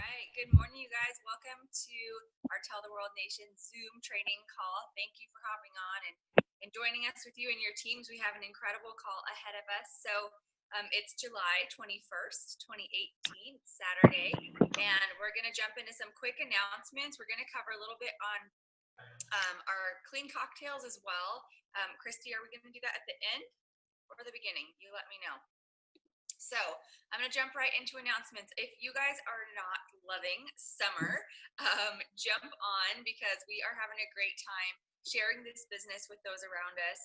right. Good morning, you guys. Welcome to our Tell the World Nation Zoom training call. Thank you for hopping on and joining us with you and your teams. We have an incredible call ahead of us. So it's July 21st, 2018, Saturday, and we're going to jump into some quick announcements. We're going to cover a little bit on our clean cocktails as well. Krissy, are we going to do that at the end or the beginning? You let me know. So I'm going to jump right into announcements. If you guys are not loving summer, jump on, because we are having a great time sharing this business with those around us,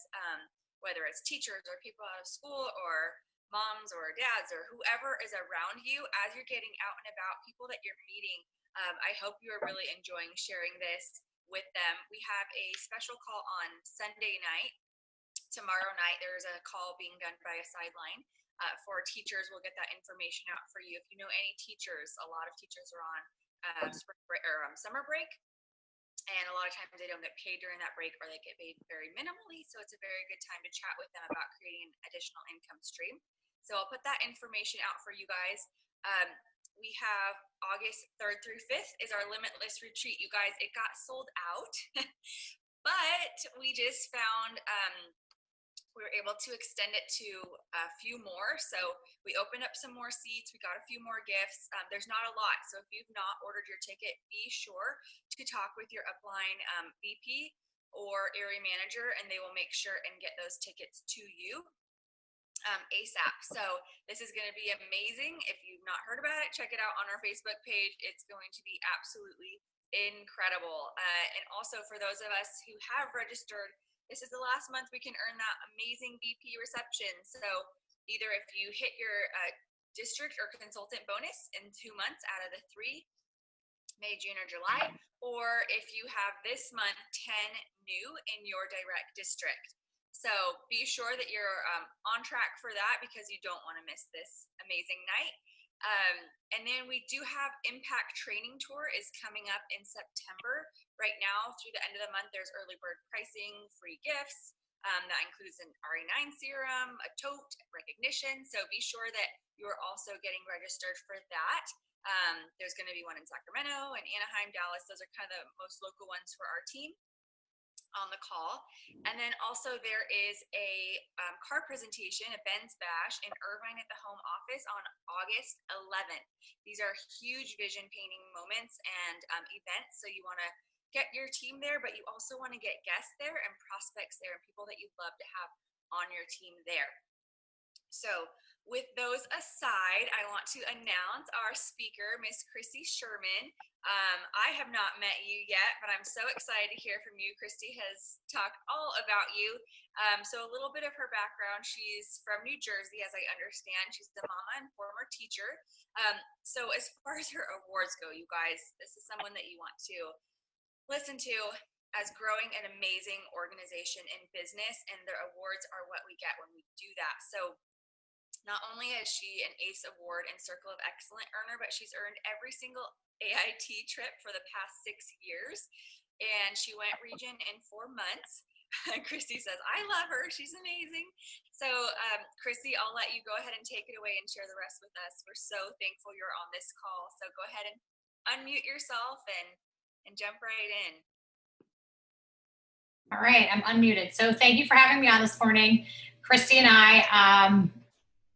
whether it's teachers or people out of school or moms or dads or whoever is around you as you're getting out and about, people that you're meeting. I hope you are really enjoying sharing this with them. We have a special call on Sunday night. Tomorrow night, there's a call being done by a sideline. For teachers, we'll get that information out for you. If you know any teachers, a lot of teachers are on summer break, and a lot of times they don't get paid during that break, or they get paid very minimally. So it's a very good time to chat with them about creating an additional income stream. So I'll put that information out for you guys. We have August 3rd through 5th is our Limitless Retreat. You guys, it got sold out, but we just found we were able to extend it to a few more. So we opened up some more seats. We got a few more gifts. There's not a lot. So if you've not ordered your ticket, be sure to talk with your upline VP or area manager, and they will make sure and get those tickets to you ASAP. So this is going to be amazing. If you've not heard about it, check it out on our Facebook page. It's going to be absolutely incredible. And also for those of us who have registered, this is the last month we can earn that amazing VP reception. So either if you hit your district or consultant bonus in 2 months out of the 3, May, June, or July, or if you have this month 10 new in your direct district. So be sure that you're on track for that, because you don't want to miss this amazing night. And then we do have Impact Training Tour is coming up in September. Right now, through the end of the month, there's early bird pricing, free gifts. That includes an RE9 serum, a tote, recognition. So be sure that you are also getting registered for that. There's going to be one in Sacramento and Anaheim, Dallas. Those are kind of the most local ones for our team on the call. And then also there is a card presentation, a Ben's Bash in Irvine at the home office on August 11th. These are huge vision painting moments and events. So you want to get your team there, but you also want to get guests there and prospects there and people that you'd love to have on your team there. So with those aside, I want to announce our speaker, Miss Krissy Sherman. I have not met you yet, but I'm so excited to hear from you. Krissy has talked all about you. So a little bit of her background. She's from New Jersey, as I understand. She's the mama and former teacher. So as far as her awards go, you guys, this is someone that you want to listen to as growing an amazing organization in business, and their awards are what we get when we do that. So not only is she an ACE Award and Circle of Excellence earner, but she's earned every single AIT trip for the past 6 years. And she went region in 4 months. Krissy says, I love her. She's amazing. So Krissy, I'll let you go ahead and take it away and share the rest with us. We're so thankful you're on this call. So go ahead and unmute yourself and jump right in. All right, I'm unmuted. So thank you for having me on this morning. Krissy and I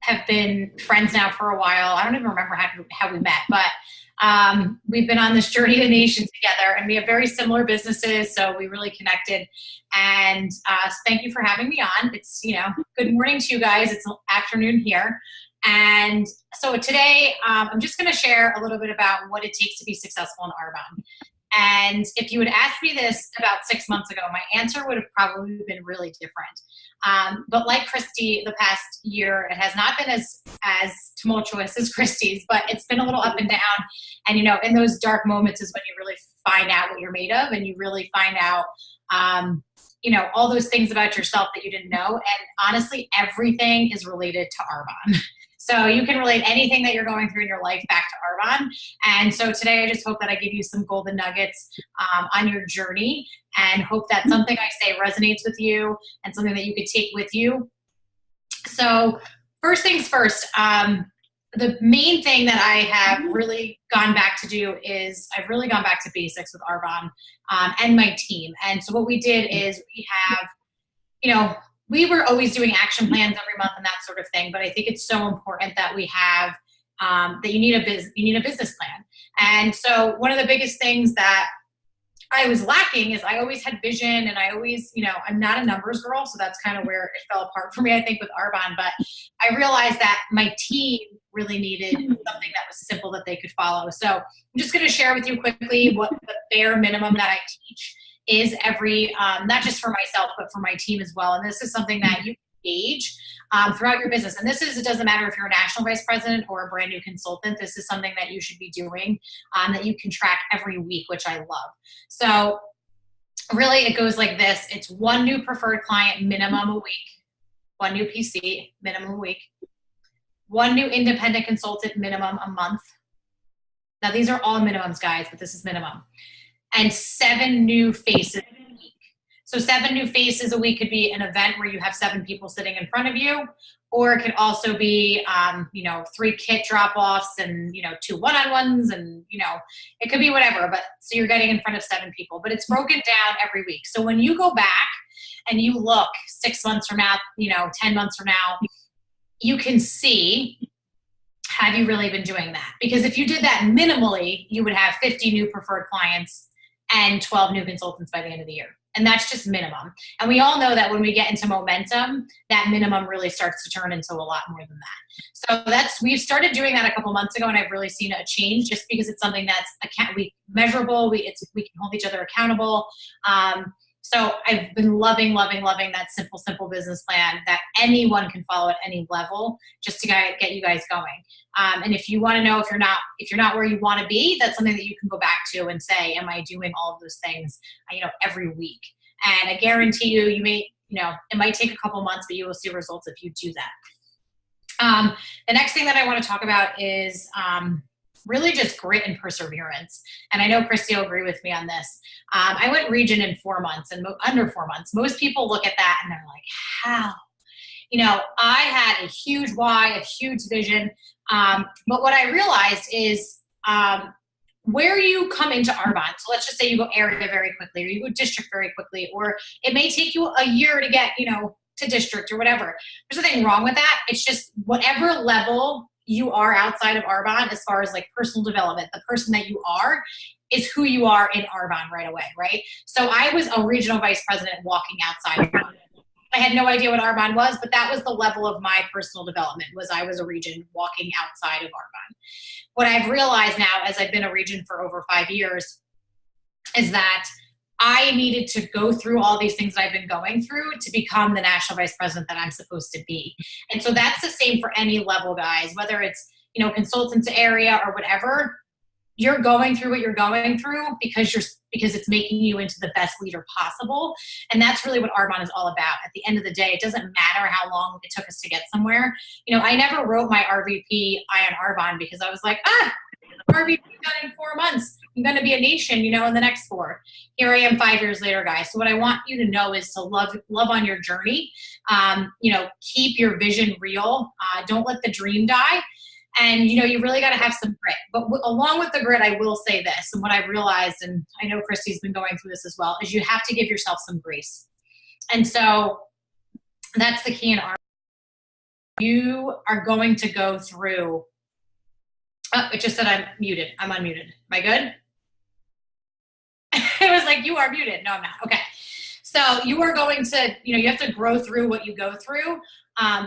have been friends now for a while. I don't even remember how we met, but we've been on this journey to nation together, and we have very similar businesses, so we really connected. And thank you for having me on. It's, good morning to you guys. It's afternoon here. And so today I'm just going to share a little bit about what it takes to be successful in Arbonne. And if you had asked me this about 6 months ago, my answer would have probably been really different. But like Krissy, the past year, it has not been as tumultuous as Krissy's, but it's been a little up and down. And, in those dark moments is when you really find out what you're made of, and you really find out, all those things about yourself that you didn't know. And honestly, everything is related to Arbonne. So you can relate anything that you're going through in your life back to Arbonne. And so today I just hope that I give you some golden nuggets on your journey, and hope that something I say resonates with you and something that you could take with you. So first things first, the main thing that I have really gone back to do is I've really gone back to basics with Arbonne and my team. And so what we did is we have, you know, we were always doing action plans every month and that sort of thing. But I think it's so important that we have that you need a business plan. And so one of the biggest things that I was lacking is I always had vision, and I always, you know, I'm not a numbers girl, so that's kind of where it fell apart for me, I think, with Arbonne. But I realized that my team really needed something that was simple that they could follow. So I'm just going to share with you quickly what the bare minimum that I teach is every, not just for myself, but for my team as well. And this is something that you can gauge throughout your business. And it doesn't matter if you're a national vice president or a brand new consultant, this is something that you should be doing that you can track every week, which I love. So really it goes like this. It's one new preferred client minimum a week, one new PC minimum a week, one new independent consultant minimum a month. Now these are all minimums, guys, but this is minimum. And 7 new faces a week. So 7 new faces a week could be an event where you have 7 people sitting in front of you, or it could also be, 3 kit drop-offs and, 2 one-on-ones, and, it could be whatever. But so you're getting in front of 7 people, but it's broken down every week. So when you go back and you look 6 months from now, 10 months from now, you can see, have you really been doing that? Because if you did that minimally, you would have 50 new preferred clients and 12 new consultants by the end of the year. And that's just minimum. And we all know that when we get into momentum, that minimum really starts to turn into a lot more than that. So we've started doing that a couple months ago, and I've really seen a change just because it's something that's measurable. We can hold each other accountable. So I've been loving that simple business plan that anyone can follow at any level, just to get you guys going. And if you want to know if you're not where you want to be, that's something that you can go back to and say, am I doing all of those things, every week? And I guarantee you, it might take a couple months, but you will see results if you do that. The next thing that I want to talk about is really just grit and perseverance. And I know Krissy will agree with me on this. I went region in 4 months and under 4 months. Most people look at that and they're like, how? I had a huge why, a huge vision. But what I realized is where you come into Arbonne. So let's just say you go area very quickly, or you go district very quickly, or it may take you a year to get, to district or whatever. There's nothing wrong with that. It's just whatever level you are outside of Arbonne, as far as like personal development, the person that you are is who you are in Arbonne right away, right? So I was a regional vice president walking outside of Arbonne. I had no idea what Arbonne was, but that was the level of my personal development, was I was a region walking outside of Arbonne. What I've realized now, as I've been a region for over 5 years, is that I needed to go through all these things that I've been going through to become the national vice president that I'm supposed to be. And so that's the same for any level, guys, whether it's, consultants area or whatever. You're going through what you're going through because it's making you into the best leader possible. And that's really what Arbonne is all about. At the end of the day, it doesn't matter how long it took us to get somewhere. I never wrote my RVP on Arbonne because I was like, RVP done in 4 months. I'm going to be a nation, in the next 4. Here I am 5 years later, guys. So what I want you to know is to love on your journey. Keep your vision real. Don't let the dream die. And, you really got to have some grit. But along with the grit, I will say this, and what I've realized, and I know Krissy's been going through this as well, is you have to give yourself some grace. And so that's the key in Arbonne. You are going to go through. Oh, it just said I'm muted. I'm unmuted. Am I good? It was like, you are muted. No, I'm not. Okay. So you are going to, you have to grow through what you go through,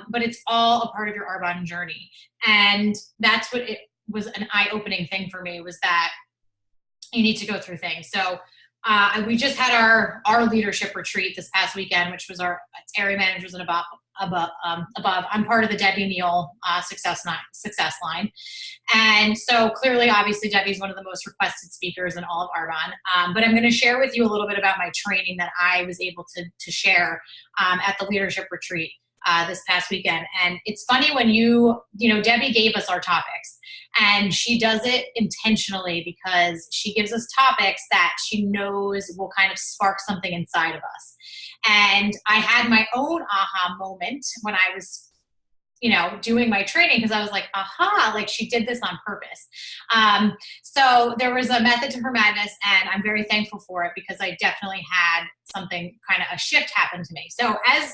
but it's all a part of your Arbonne journey. And that's what it was, an eye-opening thing for me, was that you need to go through things. So we just had our leadership retreat this past weekend, which was our area managers and above. I'm part of the Debbie Neal success line. And so clearly, obviously, Debbie's one of the most requested speakers in all of Arbonne. But I'm going to share with you a little bit about my training that I was able to share at the leadership retreat this past weekend. And it's funny when Debbie gave us our topics, and she does it intentionally because she gives us topics that she knows will kind of spark something inside of us. And I had my own aha moment when I was doing my training, because I was like, aha, like she did this on purpose. So there was a method to her madness, and I'm very thankful for it, because I definitely had something, kind of a shift happen to me. So as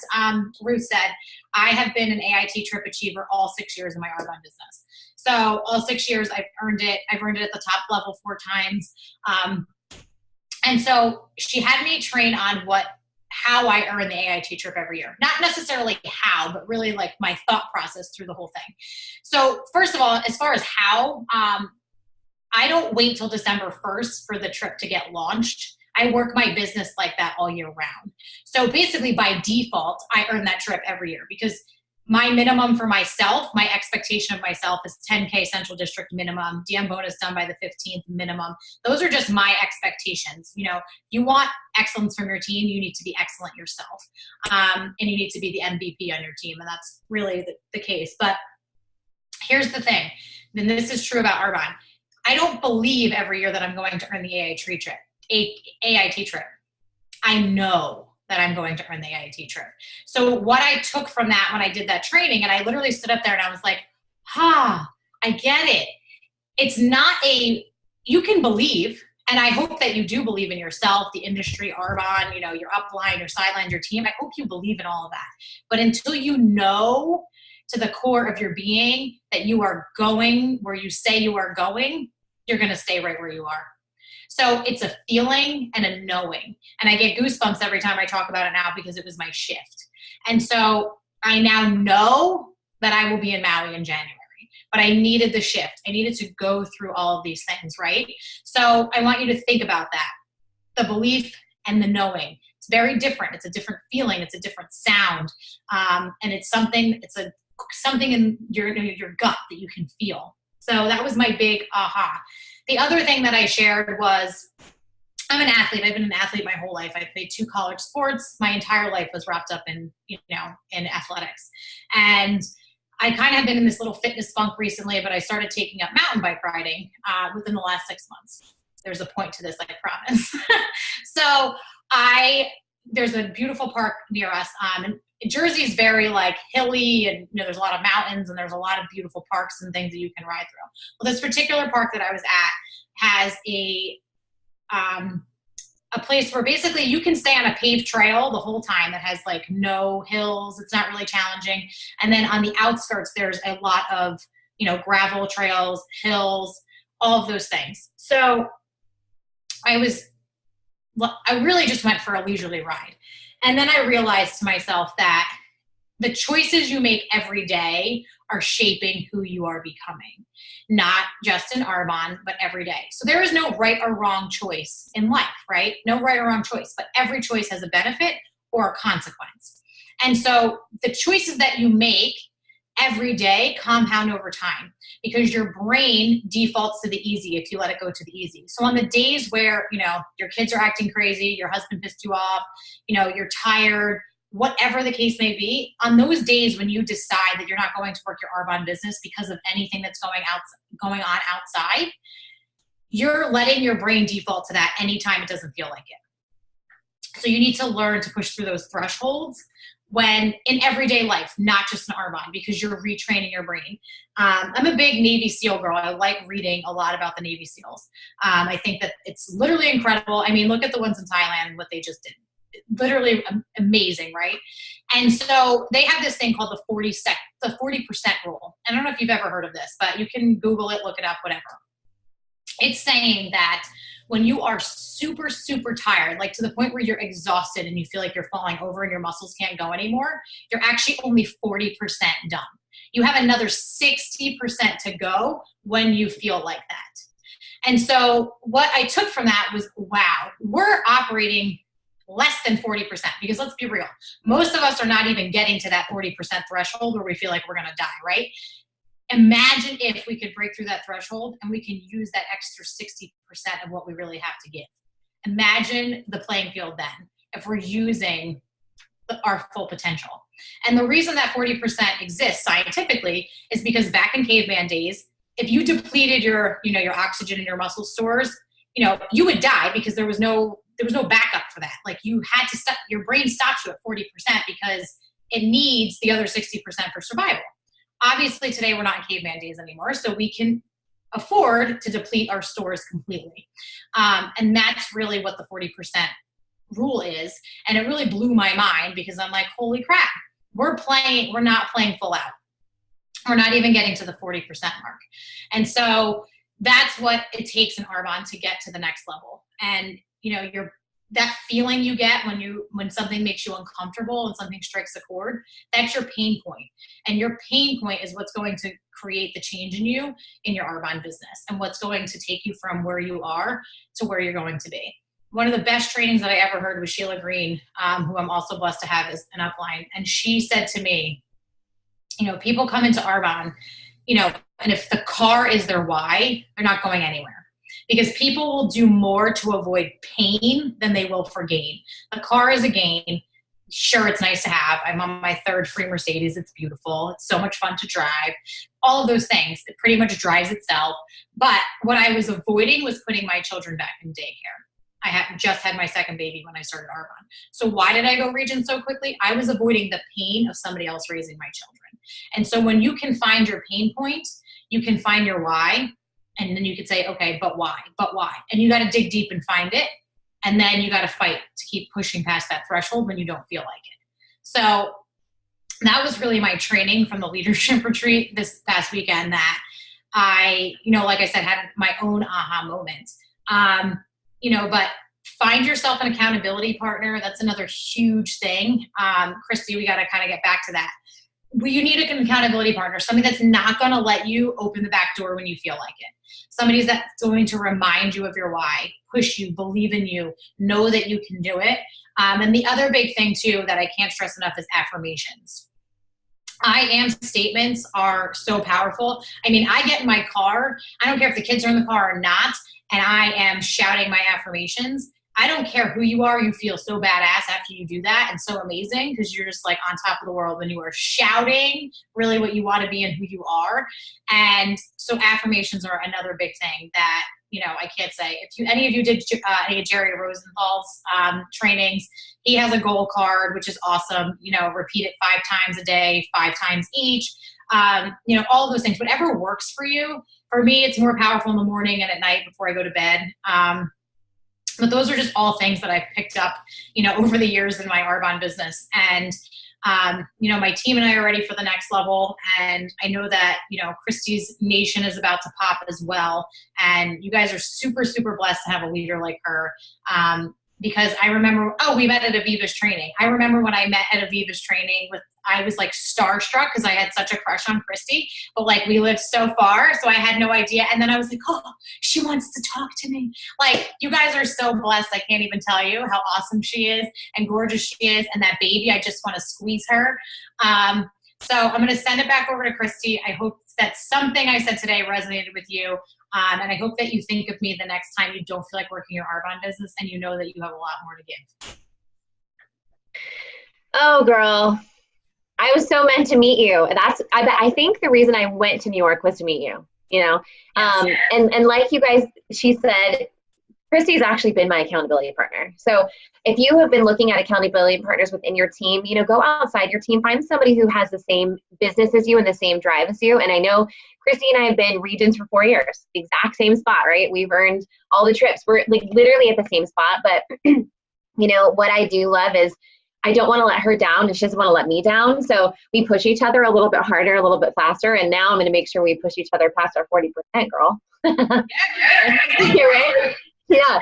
Ruth said, I have been an AIT Trip Achiever all 6 years in my Arbonne business. So all 6 years I've earned it. I've earned it at the top level 4 times. And so she had me train on how I earn the AIT trip every year. Not necessarily how, but really like my thought process through the whole thing. So first of all, as far as how, I don't wait till December 1st for the trip to get launched. I work my business like that all year round. So basically by default, I earn that trip every year, because my minimum for myself, my expectation of myself is 10K Central District minimum, DM bonus done by the 15th minimum. Those are just my expectations. You want excellence from your team, you need to be excellent yourself. And you need to be the MVP on your team. And that's really the case. But here's the thing, and this is true about Arbonne. I don't believe every year that I'm going to earn the AIT trip. I know that I'm going to earn the AIT trip. So what I took from that when I did that training, and I literally stood up there and I was like, I get it. It's not you can believe, and I hope that you do believe in yourself, the industry, Arbonne, your upline, your sideline, your team. I hope you believe in all of that. But until you know to the core of your being that you are going where you say you are going, you're going to stay right where you are. So it's a feeling and a knowing. And I get goosebumps every time I talk about it now, because it was my shift. And so I now know that I will be in Maui in January, but I needed the shift. I needed to go through all of these things, right? So I want you to think about that. The belief and the knowing. It's very different. It's a different feeling. It's a different sound. And it's something in your gut that you can feel. So that was my big aha. The other thing that I shared was, I'm an athlete. I've been an athlete my whole life. I played 2 college sports. My entire life was wrapped up in athletics. And I kind of have been in this little fitness funk recently, but I started taking up mountain bike riding within the last 6 months. There's a point to this, I promise. So there's a beautiful park near us. And Jersey's very like hilly, and there's a lot of mountains, and there's a lot of beautiful parks and things that you can ride through. Well, this particular park that I was at has a place where basically you can stay on a paved trail the whole time that has like no hills. It's not really challenging. And then on the outskirts, there's a lot of, gravel trails, hills, all of those things. So I really just went for a leisurely ride. And then I realized to myself that the choices you make every day are shaping who you are becoming, not just in Arbonne, but every day. So there is no right or wrong choice in life, right? No right or wrong choice, but every choice has a benefit or a consequence. And so the choices that you make every day compound over time, because your brain defaults to the easy if you let it go to the easy. So on the days where, your kids are acting crazy, your husband pissed you off, you're tired, whatever the case may be, on those days when you decide that you're not going to work your Arbonne business because of anything that's going on outside, you're letting your brain default to that anytime it doesn't feel like it. So you need to learn to push through those thresholds when in everyday life, not just in Arbonne, because you're retraining your brain. I'm a big Navy SEAL girl. I like reading a lot about the Navy SEALs. I think that it's literally incredible. I mean, look at the ones in Thailand, what they just did. Literally amazing, right? And so they have this thing called the 40% rule. I don't know if you've ever heard of this, but you can Google it, look it up, whatever. It's saying that when you are super, super tired, like to the point where you're exhausted and you feel like you're falling over and your muscles can't go anymore, you're actually only 40% done. You have another 60% to go when you feel like that. And so what I took from that was, wow, we're operating less than 40%, because let's be real. Most of us are not even getting to that 40% threshold where we feel like we're going to die, right? Imagine if we could break through that threshold and we can use that extra 60% of what we really have to give. Imagine the playing field then, if we're using our full potential. And the reason that 40% exists scientifically is because back in caveman days, if you depleted your oxygen in your muscle stores, you would die, because there was no backup for that. Like you had to your brain stops you at 40% because it needs the other 60% for survival. Obviously today we're not in caveman days anymore, so we can afford to deplete our stores completely. And that's really what the 40% rule is. And it really blew my mind because I'm like, holy crap, we're not playing full out. We're not even getting to the 40% mark. And so that's what it takes in Arbonne to get to the next level. And that feeling you get when something makes you uncomfortable and something strikes a chord, that's your pain point. And your pain point is what's going to create the change in you in your Arbonne business and what's going to take you from where you are to where you're going to be. One of the best trainings that I ever heard was Sheila Green, who I'm also blessed to have as an upline. And she said to me, people come into Arbonne, and if the car is their why, they're not going anywhere. Because people will do more to avoid pain than they will for gain. The car is a gain. Sure, it's nice to have. I'm on my 3rd free Mercedes. It's beautiful. It's so much fun to drive. All of those things. It pretty much drives itself. But what I was avoiding was putting my children back in daycare. I had just had my 2nd baby when I started Arbonne. So why did I go Regent so quickly? I was avoiding the pain of somebody else raising my children. And so when you can find your pain point, you can find your why. And then you could say, okay, but why? But why? And you got to dig deep and find it. And then you got to fight to keep pushing past that threshold when you don't feel like it. So that was really my training from the leadership retreat this past weekend that I, like I said, had my own aha moment. But find yourself an accountability partner. That's another huge thing. Krissy, we got to kind of get back to that. You need an accountability partner, somebody that's not going to let you open the back door when you feel like it. Somebody that's going to remind you of your why, push you, believe in you, know that you can do it. And the other big thing too that I can't stress enough is affirmations. I am statements are so powerful. I mean, I get in my car, I don't care if the kids are in the car or not, and I am shouting my affirmations. I don't care who you are, you feel so badass after you do that and so amazing because you're just like on top of the world when you are shouting really what you want to be and who you are. And so affirmations are another big thing that, I can't say. If any of you did any of Jerry Rosenthal's trainings, he has a goal card, which is awesome. Repeat it 5 times a day, 5 times each. All of those things, whatever works for you. For me, it's more powerful in the morning and at night before I go to bed. But those are just all things that I've picked up, over the years in my Arbonne business. And, my team and I are ready for the next level. And I know that, Krissy's nation is about to pop as well. And you guys are super, super blessed to have a leader like her. Because I remember, we met at Aviva's training. I remember when I met at Aviva's training I was like starstruck because I had such a crush on Krissy, but like we lived so far, so I had no idea. And then I was like, oh, she wants to talk to me. Like, you guys are so blessed. I can't even tell you how awesome she is and gorgeous she is. And that baby, I just want to squeeze her. So I'm going to send it back over to Krissy. I hope that something I said today resonated with you. And I hope that you think of me the next time you don't feel like working your Arbonne business and you know that you have a lot more to give. Oh, girl. I was so meant to meet you. I think the reason I went to New York was to meet you, Yes. And like you guys, she said, Krissy's actually been my accountability partner. So if you have been looking at accountability partners within your team, go outside your team, find somebody who has the same business as you and the same drive as you. And I know Krissy and I have been regents for 4 years, the exact same spot, right? We've earned all the trips. We're like literally at the same spot. But what I do love is I don't want to let her down and she doesn't want to let me down. So we push each other a little bit harder, a little bit faster. And now I'm going to make sure we push each other past our 40%, girl. You're right. Yeah.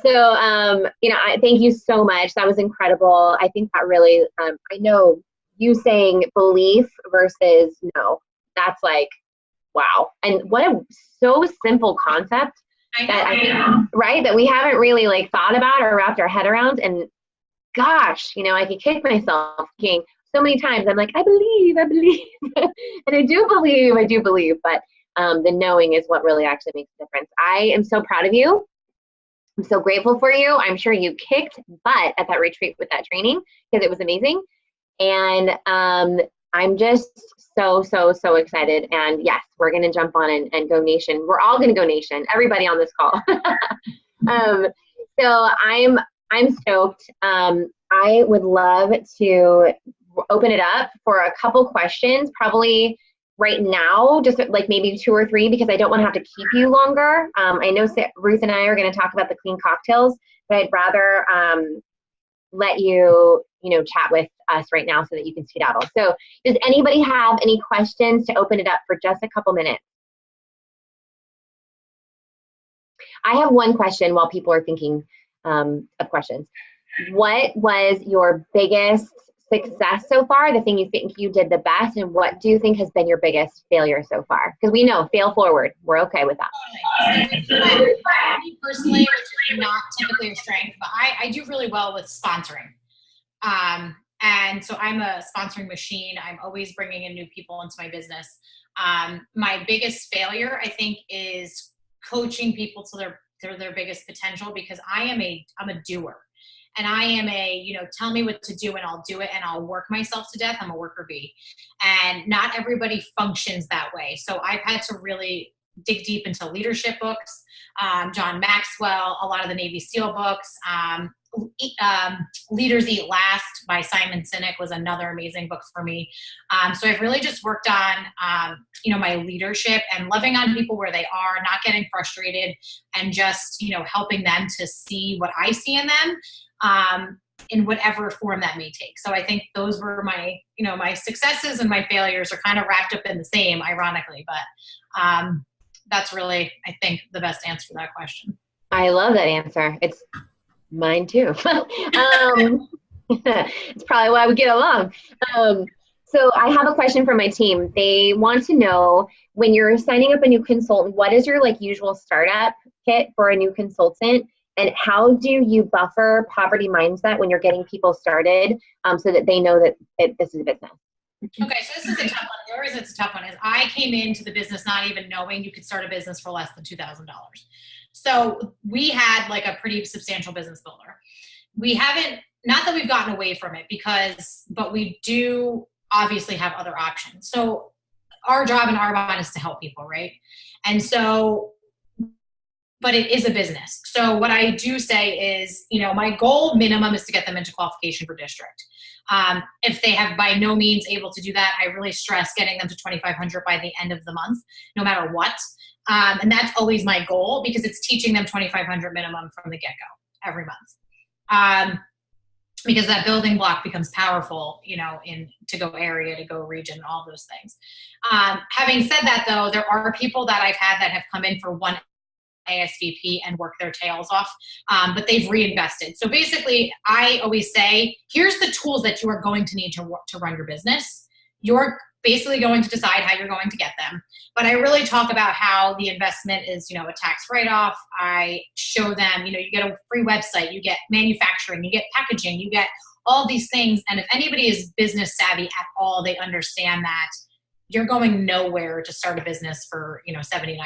So, I thank you so much. That was incredible. I think that really, I know you saying belief versus no, that's like, wow. And what a so simple concept that we haven't really like thought about or wrapped our head around. And gosh, I could kick myself thinking so many times. I'm like, I believe. And I do believe, but the knowing is what really actually makes a difference. I am so proud of you. I'm so grateful for you. I'm sure you kicked butt at that retreat with that training because it was amazing. And I'm just so excited. And yes, we're going to jump on and go nation. We're all going to go nation. Everybody on this call. So I'm stoked. I would love to open it up for a couple questions, probably right now, just like maybe 2 or 3, because I don't want to have to keep you longer. I know Ruth and I are going to talk about the clean cocktails, but I'd rather let you, chat with us right now so that you can skedaddle. So does anybody have any questions to open it up for just a couple minutes? I have one question while people are thinking of questions. What was your biggest success so far, the thing you think you did the best, and what do you think has been your biggest failure so far? Because we know, fail forward. We're okay with that. Me personally, which is not typically a strength, but I do really well with sponsoring. And so I'm a sponsoring machine. I'm always bringing in new people into my business. My biggest failure, I think, is coaching people to their biggest potential, because I'm a doer. And I am tell me what to do and I'll do it and I'll work myself to death. I'm a worker bee. And not everybody functions that way. So I've had to really dig deep into leadership books, John Maxwell, a lot of the Navy SEAL books, Leaders Eat Last by Simon Sinek was another amazing book for me. So I've really just worked on, my leadership and loving on people where they are, not getting frustrated, and just, helping them to see what I see in them, in whatever form that may take. So I think those were my, my successes, and my failures are kind of wrapped up in the same, ironically, but that's really, I think, the best answer to that question. I love that answer. It's mine too. It's probably why we get along. So I have a question from my team. They want to know, when you're signing up a new consultant, what is your usual startup kit for a new consultant? And how do you buffer poverty mindset when you're getting people started, so that they know that this is a business? Okay, so this is a tough one. The reason it's a tough one is I came into the business not even knowing you could start a business for less than $2,000. So we had a pretty substantial business builder. We haven't, not that we've gotten away from it, but we do obviously have other options. So our job in Arbonne is to help people, right? And so, but it is a business. So what I do say is, my goal minimum is to get them into qualification for district. If they have by no means able to do that, I really stress getting them to 2,500 by the end of the month, no matter what. And that's always my goal, because it's teaching them 2,500 minimum from the get-go every month. Because that building block becomes powerful, in to go area, to go region, all those things. Having said that, though, there are people that I've had that have come in for one ASVP and work their tails off, but they've reinvested. So basically, I always say, here's the tools that you are going to need to run your business. You're basically going to decide how you're going to get them. But I really talk about how the investment is, a tax write-off. I show them, you get a free website, you get manufacturing, you get packaging, you get all these things. And if anybody is business savvy at all, they understand that you're going nowhere to start a business for, $79.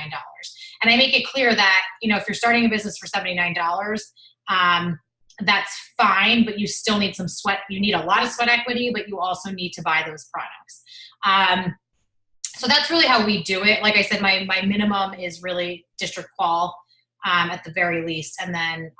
And I make it clear that, if you're starting a business for $79, that's fine, but you still need some sweat. You need a lot of sweat equity, but you also need to buy those products. So that's really how we do it. Like I said, my minimum is really district qual, at the very least. And then,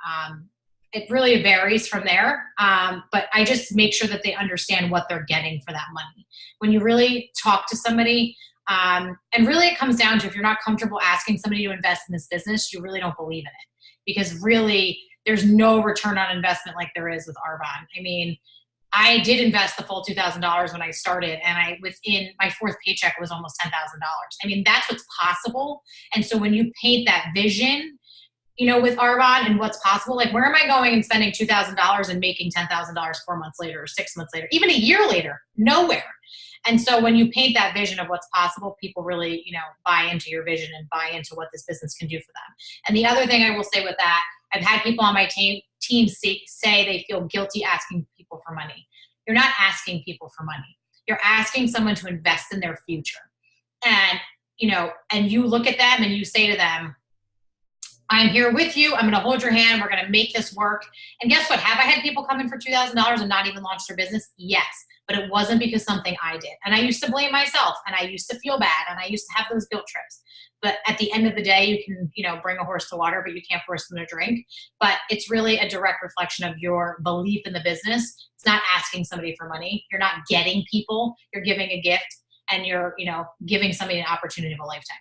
it really varies from there. But I just make sure that they understand what they're getting for that money. When you really talk to somebody, and really it comes down to, if you're not comfortable asking somebody to invest in this business, you really don't believe in it, because really there's no return on investment like there is with Arbonne. I mean, I did invest the full $2,000 when I started, and within my fourth paycheck was almost $10,000. I mean, that's what's possible. And so when you paint that vision, with Arbonne and what's possible, where am I going and spending $2,000 and making $10,000 4 months later, or 6 months later, even a year later? Nowhere. And so when you paint that vision of what's possible, people really, buy into your vision and buy into what this business can do for them. And the other thing I will say with that, I've had people on my team say they feel guilty asking people for money. You're not asking people for money. You're asking someone to invest in their future. And, and you look at them and you say to them, I'm here with you. I'm going to hold your hand. We're going to make this work. And guess what? Have I had people come in for $2,000 and not even launch their business? Yes. But it wasn't because something I did. And I used to blame myself, and I used to feel bad, and I used to have those guilt trips. But at the end of the day, you can, bring a horse to water, but you can't force them to drink. But it's really a direct reflection of your belief in the business. It's not asking somebody for money. You're not getting people. You're giving a gift. and you're, giving somebody an opportunity of a lifetime.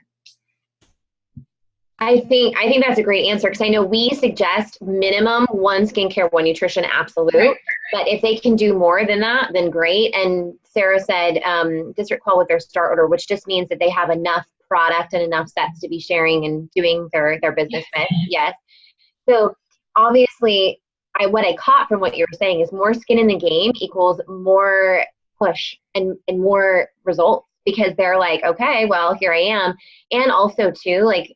I think that's a great answer, because I know we suggest minimum 1 skincare, 1 nutrition, absolute. Right. But if they can do more than that, then great. And Sarah said district qual with their start order, which just means that they have enough product and enough sets to be sharing and doing their business with. Yes. So obviously, what I caught from what you were saying is more skin in the game equals more push and more results, because they're like, okay, well, here I am. And also too, like,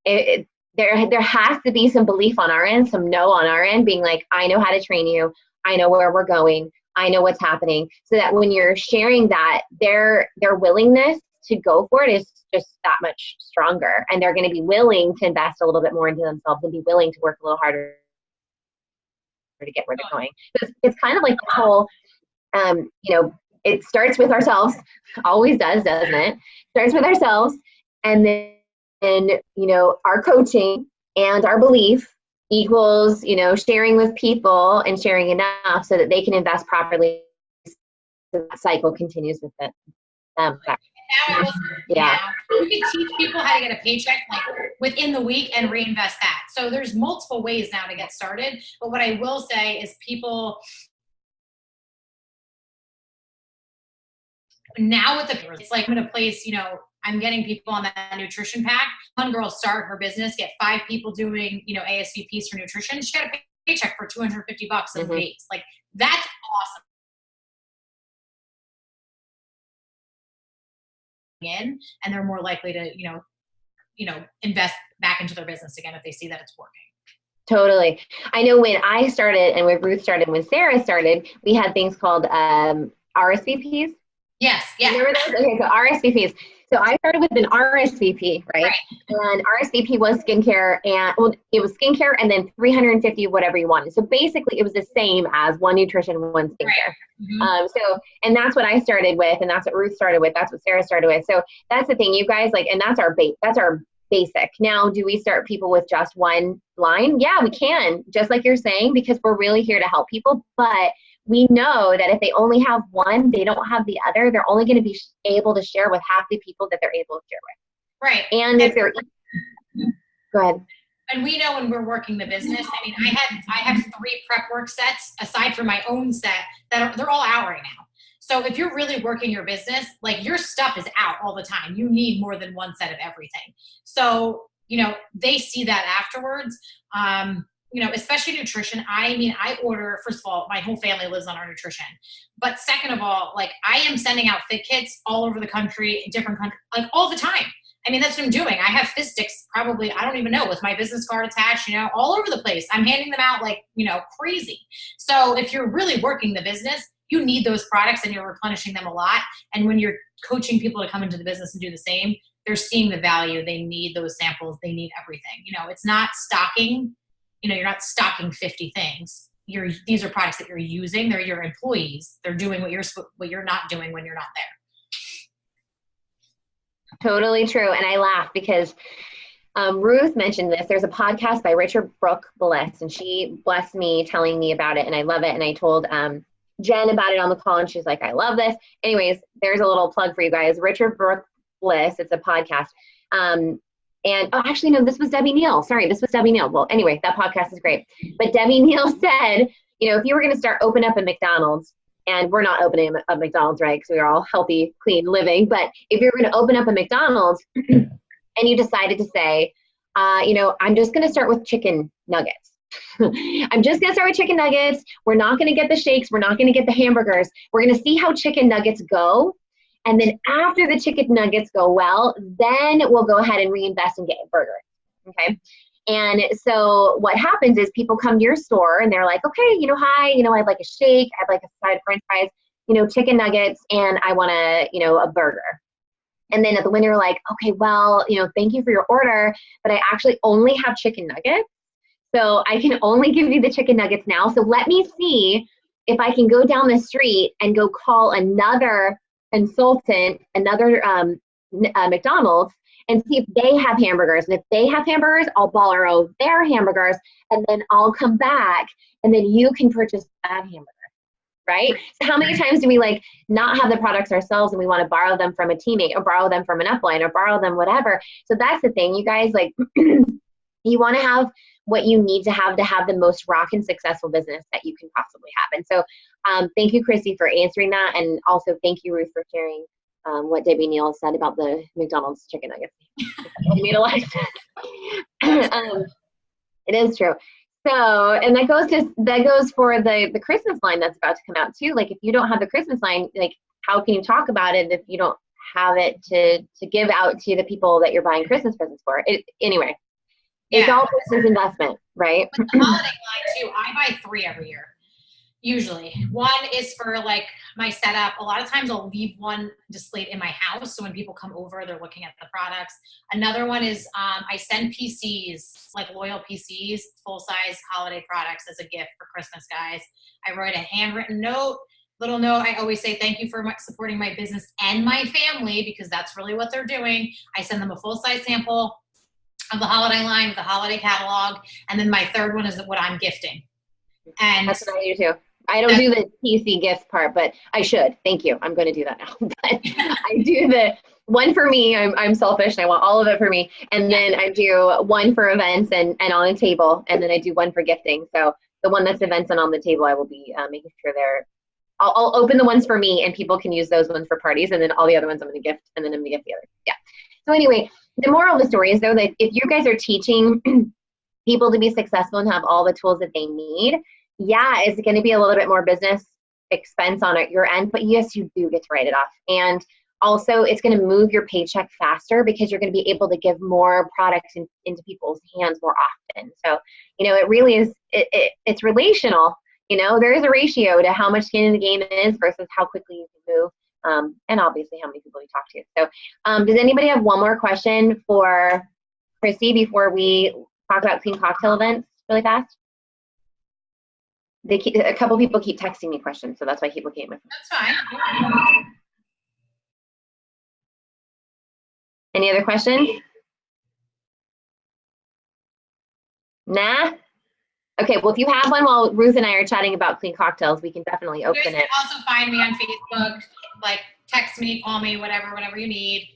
there has to be some belief on our end, some know on our end, being like, I know how to train you. I know where we're going. I know what's happening. So that when you're sharing that, their willingness to go for it is just that much stronger. And they're going to be willing to invest a little bit more into themselves and be willing to work a little harder to get where they're going. It's kind of like the whole, it starts with ourselves, always does, doesn't it? Starts with ourselves, and then our coaching and our belief equals, sharing with people and sharing enough so that they can invest properly. So that cycle continues with it. Yeah. You can teach people how to get a paycheck like within the week and reinvest that. So there's multiple ways now to get started. But what I will say is people now with it's like I'm going to place, I'm getting people on that nutrition pack. One girl start her business, get 5 people doing, ASVPs for nutrition. She got a paycheck for $250 in weeks. Like, that's awesome. And they're more likely to, invest back into their business again if they see that it's working. Totally. I know when I started and when Ruth started, when Sarah started, we had things called RSVPs. Yes. Yeah. Remember those? Okay, so RSVPs. So I started with an RSVP, right? And RSVP was skincare, and it was skincare and then 350 whatever you wanted. So basically, it was the same as 1 nutrition, 1 skincare. Right. And that's what I started with, and that's what Ruth started with. That's what Sarah started with. So that's the thing, you guys, like, and that's our basic. Now, do we start people with just 1 line? Yeah, we can, just like you're saying, because we're really here to help people. But we know that if they only have 1, they don't have the other. They're only going to be able to share with half the people that they're able to share with. Right. And if they're, go ahead. And we know when we're working the business, I mean, I have 3 prep work sets aside from my own set they're all out right now. So if you're really working your business, like, your stuff is out all the time. You need more than 1 set of everything. So, they see that afterwards. Especially nutrition. I order, first of all, my whole family lives on our nutrition. But second of all, like, I am sending out fit kits all over the country, different countries, like, all the time. I mean, that's what I'm doing. I have fist sticks probably, I don't even know, with my business card attached, all over the place. I'm handing them out like, crazy. So if you're really working the business, you need those products and you're replenishing them a lot. And when you're coaching people to come into the business and do the same, they're seeing the value. They need those samples. They need everything. It's not stocking. You're not stocking 50 things. These are products that you're using. They're your employees. They're doing what you're not doing when you're not there. Totally true. And I laugh because Ruth mentioned this. There's a podcast by Richard Brooke Bliss, and she blessed me telling me about it, and I love it. And I told Jen about it on the call, and she's like, I love this. Anyways, there's a little plug for you guys. Richard Brooke Bliss. It's a podcast. Actually, no, this was Debbie Neal. Sorry, this was Debbie Neal. Well, anyway, that podcast is great. But Debbie Neal said, if you were going to open up a McDonald's, and we're not opening a McDonald's, right? Because we're all healthy, clean living. But if you're going to open up a McDonald's and you decided to say, I'm just going to start with chicken nuggets. I'm just going to start with chicken nuggets. We're not going to get the shakes. We're not going to get the hamburgers. We're going to see how chicken nuggets go. And then after the chicken nuggets go well, then we'll go ahead and reinvest and get a burger. Okay. And so what happens is people come to your store and they're like, okay, hi, I'd like a shake. I'd like a side of French fries, chicken nuggets, and I want a burger. And then at the window, you're like, okay, well, thank you for your order, but I actually only have chicken nuggets. So I can only give you the chicken nuggets now. So let me see if I can go down the street and go call another consultant, another McDonald's, and see if they have hamburgers. And if they have hamburgers, I'll borrow their hamburgers, and then I'll come back, and then you can purchase that hamburger. right? So how many times do we like not have the products ourselves and we want to borrow them from a teammate or borrow them from an upline or borrow them whatever? So that's the thing, you guys, like you want to have what you need to have the most rockin' successful business that you can possibly have. And so thank you, Krissy, for answering that. And also thank you, Ruth, for sharing what Debbie Neal said about the McDonald's chicken nuggets. It made a lot of sense. It is true. So, and that goes for the Christmas line that's about to come out too. Like if you don't have the Christmas line, like how can you talk about it if you don't have it to give out to the people that you're buying Christmas presents for? Anyway, it's all business investment, right? With the holiday line too, I buy 3 every year. Usually. One is for like my setup. A lot of times I'll leave one displayed in my house. So when people come over, they're looking at the products. Another one is I send PCs, like loyal PCs, full-size holiday products as a gift for Christmas, guys. I write a handwritten little note. I always say thank you for supporting my business and my family, because that's really what they're doing. I send them a full-size sample of the holiday line with the holiday catalog. And then my third one is what I'm gifting. And that's what I do too. I don't do the PC gift part, but I should. Thank you. I'm going to do that now. But I do the one for me. I'm selfish and I want all of it for me. And then I do one for events and on a table. And then I do one for gifting. So the one that's events and on the table, I will be making sure I'll open the ones for me and people can use those ones for parties. And then all the other ones I'm going to gift, and then I'm going to gift the others. Yeah. So anyway, the moral of the story is though that if you guys are teaching people to be successful and have all the tools that they need, yeah, it's going to be a little bit more business expense on your end, but yes, you do get to write it off. And also it's going to move your paycheck faster because you're going to be able to give more products into people's hands more often. So, it really is, it's relational. There is a ratio to how much skin in the game is versus how quickly you can move. And obviously how many people you talk to. So does anybody have one more question for Krissy before we talk about clean cocktail events really fast? A couple people keep texting me questions, so that's why I keep looking at my phone. That's fine. Any other questions? Nah? Okay, well, if you have one while Ruth and I are chatting about clean cocktails, we can definitely open it. You can also find me on Facebook, like text me, call me, whatever you need.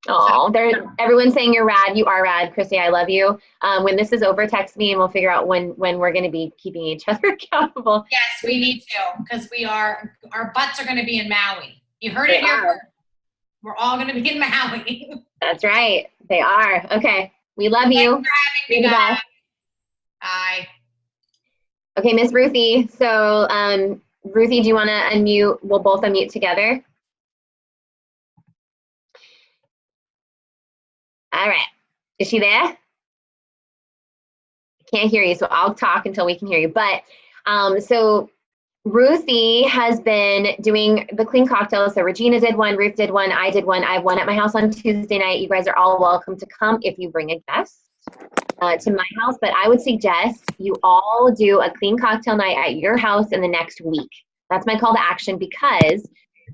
Oh, everyone's saying you're rad. You are rad, Krissy. I love you. When this is over, text me and we'll figure out when we're going to be keeping each other accountable. Yes, we need to, because our butts are going to be in Maui. You heard it here. We're all going to be in Maui. That's right. They are. Okay. We love you. Thanks for having me, guys. Bye. Okay, Miss Ruthie. So, Ruthie, do you want to unmute? We'll both unmute together. All right. Is she there? I can't hear you, so I'll talk until we can hear you. But so Ruthie has been doing the clean cocktails. So Regina did one, Ruth did one, I did one. I have one at my house on Tuesday night. You guys are all welcome to come if you bring a guest to my house. But I would suggest you all do a clean cocktail night at your house in the next week. That's my call to action, because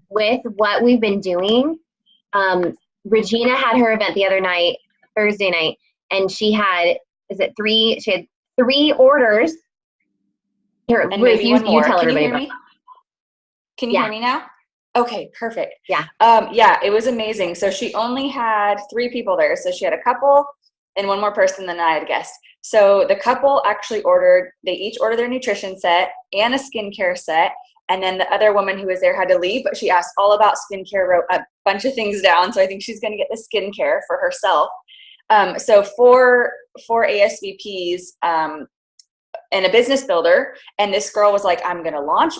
with what we've been doing, Regina had her event the other night, Thursday night, and she had, she had 3 orders. Here, and Ruth, maybe one more. you tell Can everybody you hear me? Can you hear me now? Okay, perfect. Yeah. Yeah, it was amazing. So she only had 3 people there. So she had a couple and one more person than I had guessed. So the couple actually they each ordered their nutrition set and a skincare set. And then the other woman who was there had to leave, but she asked all about skincare, wrote a bunch of things down. So I think she's going to get the skincare for herself. So for ASVPs and a business builder, and this girl was like, I'm going to launch.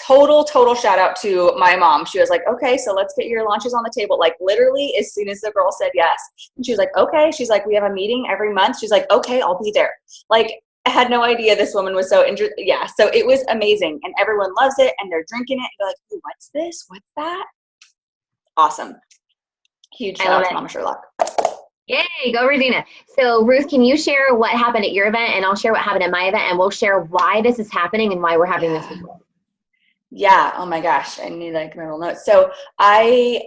Total shout out to my mom. She was like, okay, so let's get your launches on the table. Like literally as soon as the girl said yes. And she was like, okay. She's like, we have a meeting every month. She's like, okay, I'll be there. Like, I had no idea this woman was so interested. Yeah, so it was amazing. And everyone loves it, and they're drinking it. And they're like, hey, what's this? What's that? Awesome. Huge shout out to Mama Sherlock. Yay, go Regina. So Ruth, can you share what happened at your event, and I'll share what happened at my event, and we'll share why this is happening and why we're having this event. Yeah. Oh my gosh. I need like my little notes. So I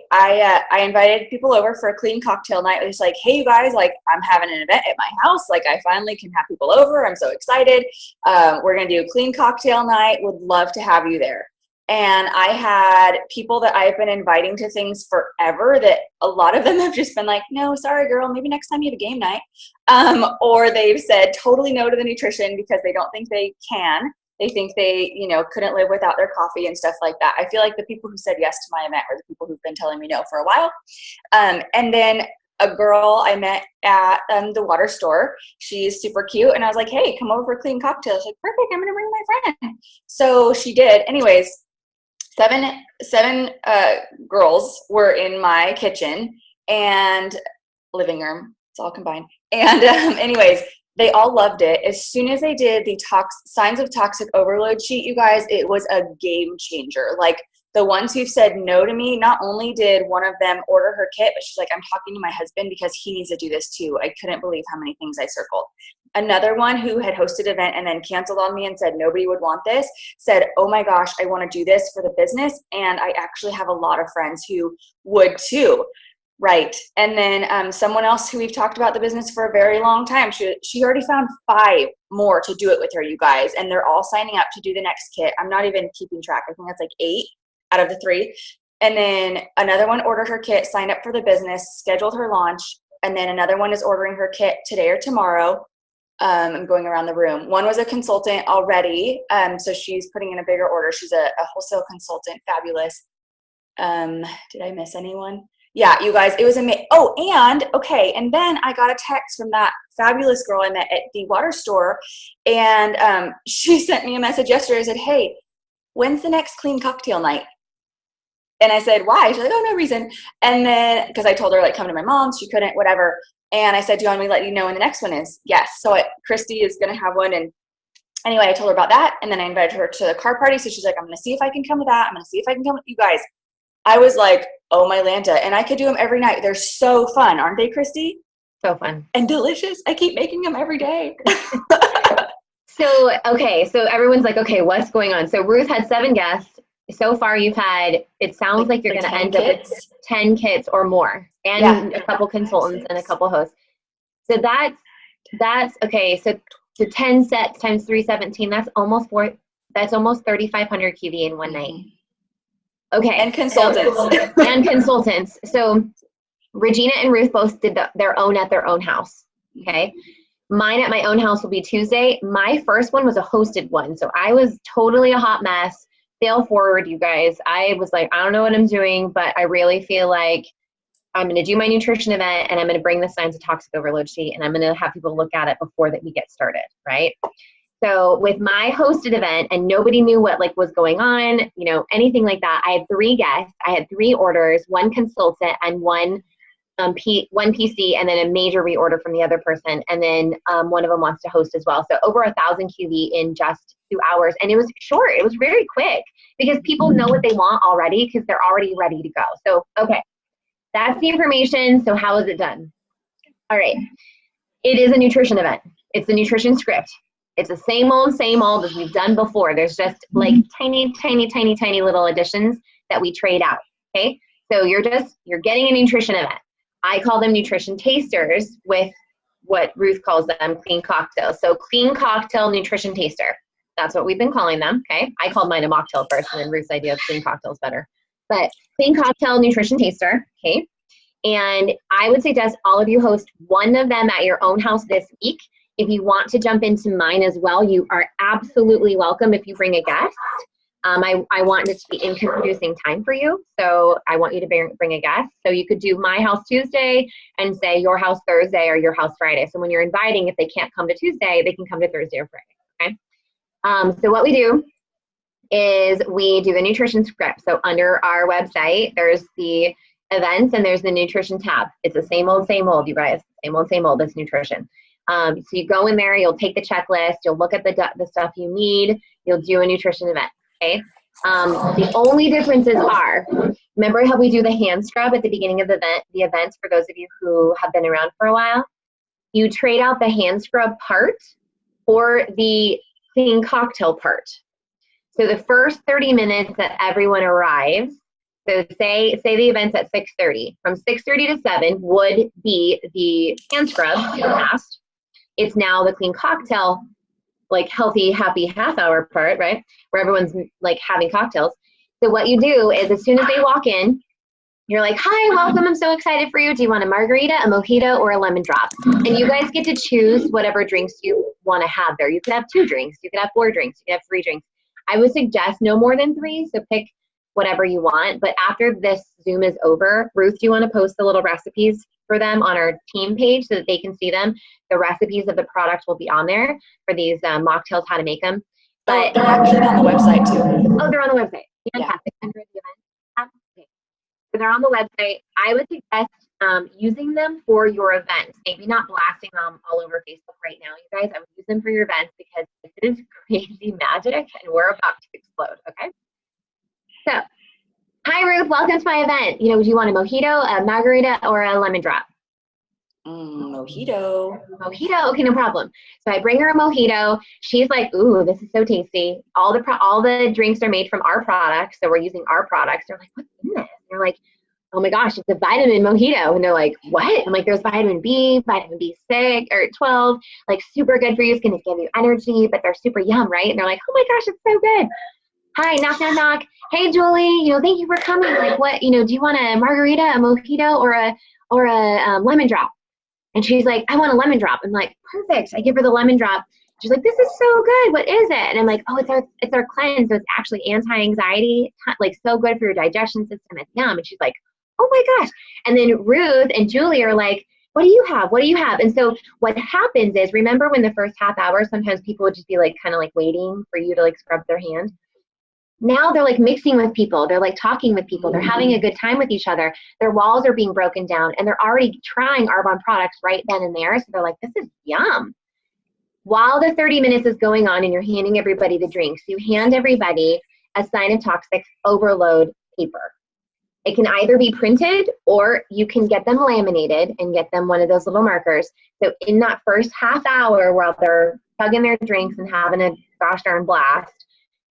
invited people over for a clean cocktail night. It was like, hey, you guys, like I'm having an event at my house. Like I finally can have people over. I'm so excited. We're going to do a clean cocktail night. Would love to have you there. And I had people that I've been inviting to things forever that a lot of them have just been like, no, sorry, girl, maybe next time you have a game night. Or they've said totally no to the nutrition because they don't think they can. They think they, couldn't live without their coffee and stuff like that. I feel like the people who said yes to my event are the people who've been telling me no for a while. And then a girl I met at the water store, she's super cute. And I was like, hey, come over for a clean cocktail. She's like, perfect, I'm going to bring my friend. So she did. Anyways, seven girls were in my kitchen and living room. It's all combined. And anyways, they all loved it. As soon as they did the signs of toxic overload sheet, you guys, it was a game changer. Like the ones who've said no to me, not only did one of them order her kit, but she's like, I'm talking to my husband because he needs to do this too. I couldn't believe how many things I circled. Another one who had hosted an event and then canceled on me and said nobody would want this, said, oh my gosh, I want to do this for the business. And I actually have a lot of friends who would too. Right. And then someone else who we've talked about the business for a very long time, she already found 5 more to do it with her, you guys. And they're all signing up to do the next kit. I'm not even keeping track. I think that's like 8 out of the 3. And then another one ordered her kit, signed up for the business, scheduled her launch. And then another one is ordering her kit today or tomorrow. I'm going around the room. One was a consultant already. So she's putting in a bigger order. She's a wholesale consultant. Fabulous. Did I miss anyone? Yeah, you guys, it was amazing. Oh, and then I got a text from that fabulous girl I met at the water store, and she sent me a message yesterday. I said, hey, when's the next clean cocktail night? And I said, why? She's like, oh, no reason. And then, because I told her, like, come to my mom's, she couldn't, whatever. And I said, do you want me to let you know when the next one is? Yes. So Krissy is going to have one. And anyway, I told her about that, and then I invited her to the car party. So she's like, I'm going to see if I can come to that. I'm going to see if I can come with you guys. I was like, oh my Lanta. And I could do them every night. They're so fun, aren't they, Krissy? So fun. And delicious. I keep making them every day. So everyone's like, okay, what's going on? So Ruth had 7 guests. So far you've had, it sounds like you're going to end up with 10 kits or more, and a couple consultants and a couple hosts. So that's okay. So 10 sets times 317, that's almost 3,500 QV in one night. Okay. And consultants. So Regina and Ruth both did their own at their own house. Okay. Mine at my own house will be Tuesday. My first one was a hosted one. So I was totally a hot mess. Fail forward, you guys. I was like, I don't know what I'm doing, but I really feel like I'm going to do my nutrition event, and I'm going to bring the signs of toxic overload sheet, and I'm going to have people look at it before that we get started. Right. So with my hosted event, and nobody knew what was going on, anything like that. I had 3 guests. I had 3 orders, 1 consultant and one PC, and then a major reorder from the other person. And then one of them wants to host as well. So over 1,000 QV in just 2 hours. And it was short. It was very quick because people know what they want already because they're already ready to go. So, okay, that's the information. So how is it done? All right. It is a nutrition event. It's a nutrition script. It's the same old as we've done before. There's just tiny little additions that we trade out. Okay. So you're getting a nutrition event. I call them nutrition tasters with what Ruth calls them clean cocktails. So clean cocktail nutrition taster. That's what we've been calling them. Okay. I called mine a mocktail first, and then Ruth's idea of clean cocktail is better. But clean cocktail nutrition taster. Okay. And I would suggest all of you host one of them at your own house this week. If you want to jump into mine as well, you are absolutely welcome if you bring a guest. I want this to be income-producing time for you, so I want you to bring a guest. So you could do my house Tuesday and say your house Thursday or your house Friday. So when you're inviting, if they can't come to Tuesday, they can come to Thursday or Friday, okay? So what we do is we do the nutrition script. So under our website, there's the events and there's the nutrition tab. It's the same old, you guys. Same old, it's nutrition. So you go in there, you'll take the checklist, you'll look at the stuff you need, you'll do a nutrition event. Okay. The only differences are, remember how we do the hand scrub at the beginning of the event for those of you who have been around for a while? You trade out the hand scrub part for the clean cocktail part. So the first 30 minutes that everyone arrives, so say the event's at 6:30. From 6:30 to 7 would be the hand scrub in the past. It's now the clean cocktail, like healthy, happy half hour part, right? Where everyone's like having cocktails. So what you do is as soon as they walk in, you're like, hi, welcome, I'm so excited for you. Do you want a margarita, a mojito, or a lemon drop? And you guys get to choose whatever drinks you want to have there. You could have 2 drinks, you could have 4 drinks, you could have 3 drinks. I would suggest no more than 3, so pick whatever you want. But after this Zoom is over, Ruth, do you want to post the little recipes for them on our team page so that they can see them? The recipes of the product will be on there for these mocktails, how to make them. But they're actually on the website too. Oh, they're on the website. Fantastic. Yeah. Under the event. Okay. So they're on the website. I would suggest using them for your events. Maybe not blasting them all over Facebook right now, you guys. I would use them for your events because this is crazy magic and we're about to explode, okay? So, hi Ruth, welcome to my event. You know, do you want a mojito, a margarita, or a lemon drop? Mojito. Mojito, okay, no problem. So I bring her a mojito. She's like, ooh, this is so tasty. All the drinks are made from our products, so we're using our products. They're like, what's in this? And they're like, oh my gosh, it's a vitamin mojito. And they're like, what? I'm like, there's vitamin B, vitamin B6 or 12, like super good for you. It's gonna give you energy, but they're super yum, right? And they're like, oh my gosh, it's so good. Hi, knock, knock, knock. Hey, Julie, you know, thank you for coming. Like, what, you know, do you want a margarita, a mojito, or a lemon drop? And she's like, I want a lemon drop. I'm like, perfect. I give her the lemon drop. She's like, this is so good. What is it? And I'm like, oh, it's our cleanse. So it's actually anti-anxiety, like so good for your digestion system. It's yum. And she's like, oh my gosh. And then Ruth and Julie are like, what do you have? What do you have? And so what happens is, remember when the first half hour, sometimes people would just be like, kind of like waiting for you to like scrub their hand. Now they're like mixing with people. They're like talking with people. They're having a good time with each other. Their walls are being broken down and they're already trying Arbonne products right then and there. So they're like, this is yum. While the 30 minutes is going on and you're handing everybody the drinks, you hand everybody a sign of toxic overload paper. It can either be printed or you can get them laminated and get them one of those little markers. So in that first half hour while they're chugging their drinks and having a gosh darn blast,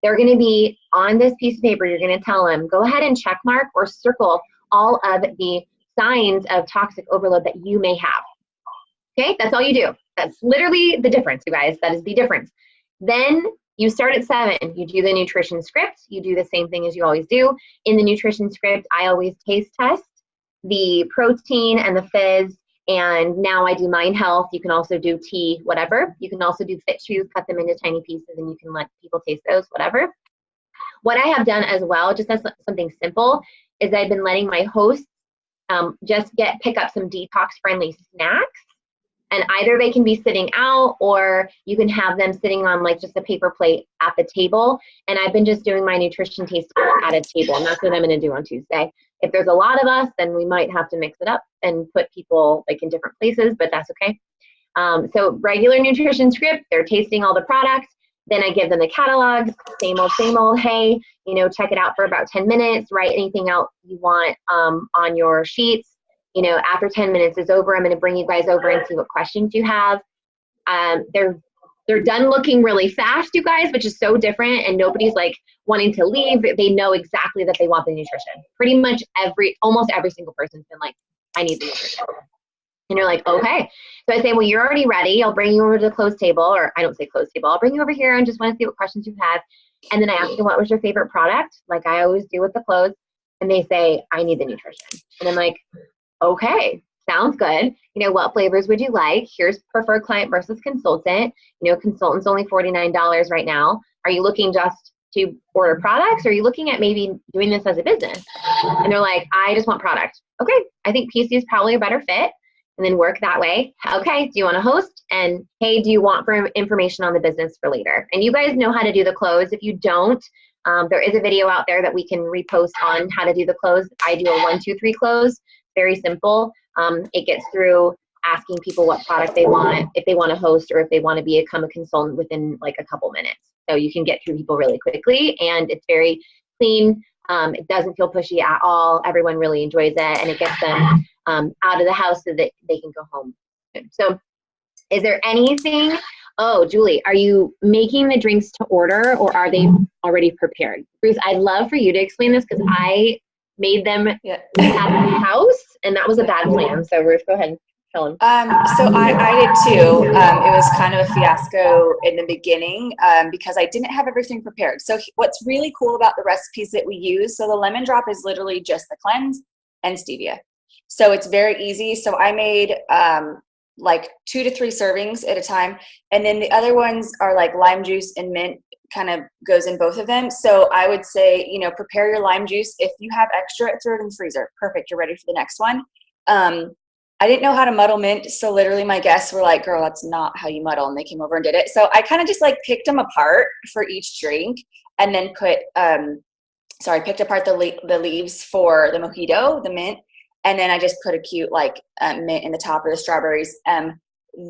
they're going to be on this piece of paper. You're going to tell them, go ahead and check mark or circle all of the signs of toxic overload that you may have. Okay, that's all you do. That's literally the difference, you guys. That is the difference. Then you start at 7. You do the nutrition script. You do the same thing as you always do. In the nutrition script, I always taste test the protein and the fizz. And now I do Mind Health. You can also do tea, whatever. You can also do Fit Chews, cut them into tiny pieces, and you can let people taste those, whatever. What I have done as well, just as something simple, is I've been letting my hosts just pick up some detox-friendly snacks. And either they can be sitting out or you can have them sitting on like just a paper plate at the table. And I've been just doing my nutrition tasting at a table. And that's what I'm going to do on Tuesday. If there's a lot of us, then we might have to mix it up and put people like in different places, but that's okay. So regular nutrition script, they're tasting all the products. Then I give them the catalogs, same old, hey, you know, check it out for about 10 minutes, write anything out you want on your sheets. You know, after 10 minutes is over, I'm going to bring you guys over and see what questions you have. They're done looking really fast, you guys, which is so different, and nobody's like wanting to leave. They know exactly that they want the nutrition. Pretty much almost every single person's been like, I need the nutrition. And you're like, okay. So I say, well, you're already ready. I'll bring you over to the closed table, or I don't say closed table. I'll bring you over here and just want to see what questions you have. And then I ask them, what was your favorite product? Like I always do with the clothes. And they say, I need the nutrition. And I'm like, okay, sounds good. You know, what flavors would you like? Here's preferred client versus consultant. You know, consultant's only $49 right now. Are you looking just to order products? Or are you looking at maybe doing this as a business? And they're like, I just want product. Okay, I think PC is probably a better fit. And then work that way. Okay, do you want to host? And hey, do you want information on the business for later? And you guys know how to do the close. If you don't, there is a video out there that we can repost on how to do the close. I do a 1, 2, 3 close. Very simple. It gets through asking people what product they want, if they want to host, or if they want to become a consultant within like a couple minutes. So you can get through people really quickly, and it's very clean. It doesn't feel pushy at all. Everyone really enjoys it, and it gets them out of the house so that they can go home. So is there anything Oh, Julie, are you making the drinks to order or are they already prepared? Ruth, I'd love for you to explain this because I made them at the house and that was a bad plan. So Ruth, go ahead. Tell them. So I did too. It was kind of a fiasco in the beginning because I didn't have everything prepared. So what's really cool about the recipes that we use, so the lemon drop is literally just the cleanse and stevia. So it's very easy. So I made like 2 to 3 servings at a time. And then the other ones are like lime juice and mint, kind of goes in both of them. So I would say, you know, prepare your lime juice. If you have extra, throw it in the freezer. Perfect. You're ready for the next one. I didn't know how to muddle mint. So literally my guests were like, girl, that's not how you muddle. And they came over and did it. So I kind of just like picked them apart for each drink and then put, picked apart the leaves for the mojito, the mint. And then I just put a cute like mint in the top of the strawberries.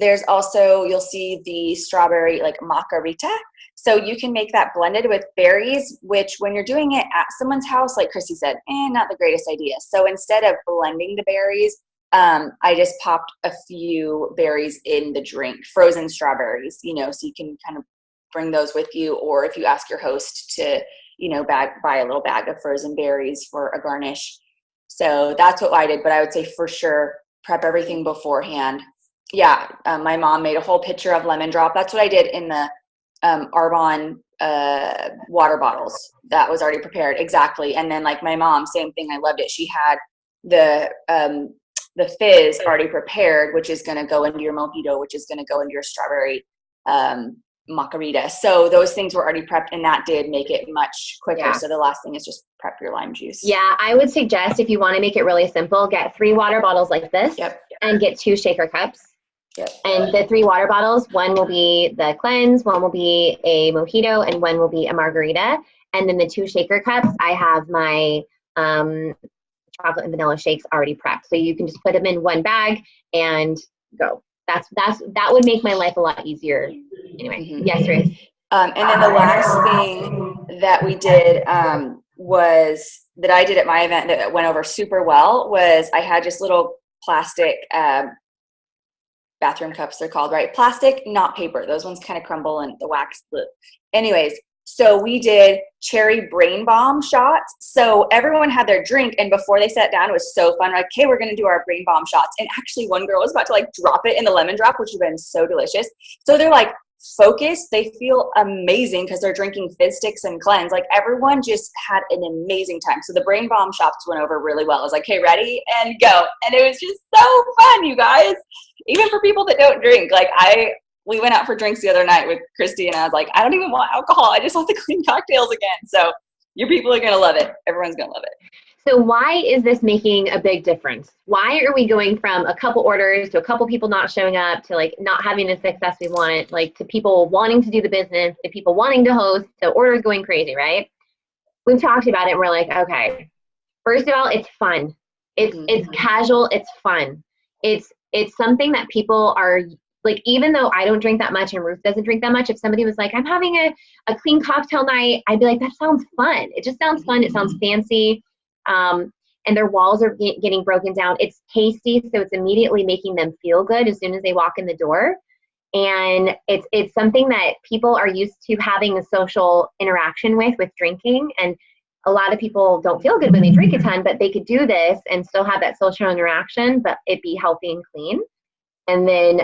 There's also, you'll see the strawberry like margarita. So you can make that blended with berries, which when you're doing it at someone's house, like Krissy said, not the greatest idea. So instead of blending the berries, I just popped a few berries in the drink, frozen strawberries, you know, so you can kind of bring those with you. Or if you ask your host to, you know, buy a little bag of frozen berries for a garnish. So that's what I did, but I would say for sure, prep everything beforehand. Yeah, my mom made a whole pitcher of lemon drop. That's what I did in the Arbonne water bottles. That was already prepared, exactly. And then like my mom, same thing. I loved it. She had the fizz already prepared, which is going to go into your mojito, which is going to go into your strawberry margarita. So those things were already prepped, and that did make it much quicker. Yeah. So the last thing is just prep your lime juice. Yeah, I would suggest if you want to make it really simple, get 3 water bottles like this. Yep. And get 2 shaker cups. Yep. And the 3 water bottles, one will be the cleanse, one will be a mojito, and one will be a margarita. And then the 2 shaker cups, I have my chocolate and vanilla shakes already prepped. So you can just put them in one bag and go. That would make my life a lot easier. Anyway, yes, Ruth. And then the last thing that we did was that I did at my event that went over super well was I had just little plastic bathroom cups, they're called, right? Plastic, not paper. Those ones kind of crumble and the wax. Anyways, so we did cherry brain bomb shots. So everyone had their drink, and before they sat down, it was so fun. We're like, okay, we're going to do our brain bomb shots. And actually one girl was about to like drop it in the lemon drop, which would have been so delicious. So they're like focused. They feel amazing because they're drinking fizz sticks and cleanse. Like everyone just had an amazing time. So the brain bomb shots went over really well. I was like, okay, ready and go. And it was just so fun, you guys. Even for people that don't drink, like we went out for drinks the other night with Krissy, and I was like, I don't even want alcohol. I just want the clean cocktails again. So your people are going to love it. Everyone's going to love it. So why is this making a big difference? Why are we going from a couple orders to a couple people not showing up to like not having the success we want, like to people wanting to do the business, to people wanting to host, to orders going crazy, right? We've talked about it and we're like, okay, first of all, it's fun. It's casual. It's fun. It's something that people are like, even though I don't drink that much and Ruth doesn't drink that much, if somebody was like, I'm having a clean cocktail night, I'd be like, that sounds fun. It just sounds fun. It sounds fancy. And their walls are getting broken down. It's tasty. So it's immediately making them feel good as soon as they walk in the door. And it's something that people are used to having a social interaction with drinking. And a lot of people don't feel good when they drink a ton, but they could do this and still have that social interaction, but it be healthy and clean. And then